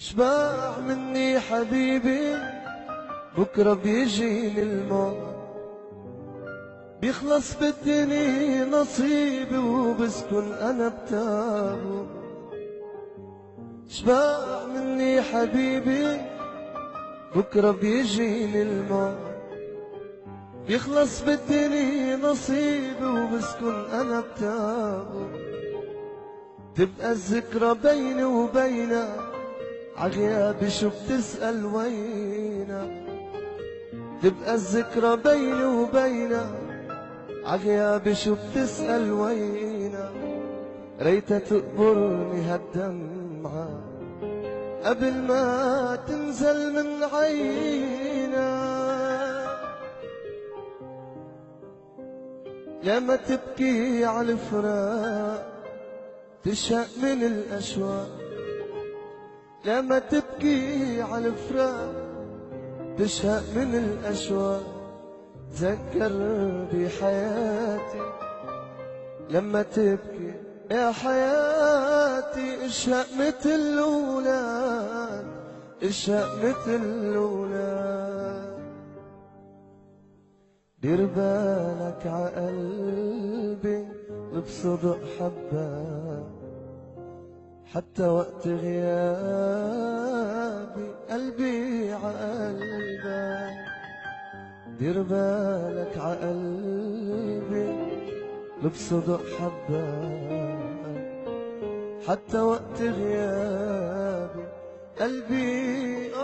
شباع مني حبيبي بكرة بيجيني الموت، بيخلص بالدنيا نصيبي وبسكن أنا بتابه. شباع مني حبيبي بكرة بيجيني الموت، بيخلص بالدنيا نصيبي وبسكن أنا بتابه. تبقى الذكرى بيني وبينك عغيابي شو بتسأل وينك، تبقى الذكرى بيني وبينك عغيابي شو بتسأل وينك. ريتها تقبرني هالدمعة قبل ما تنزل من عينك. لما تبكي على الفراق تشهق من الأشواق، لما تبكي على الفراق تشهق من الأشواق. تذكر بحياتي لما تبكي يا حياتي، اشهق مثل الأولاد، اشهق مثل الأولاد. دير بالك عقلبي وبصدق حبك، حتى وقت غيابي قلبي عقلبك. دير بالك عقلبي بصدق حبك، حتى وقت غيابي قلبي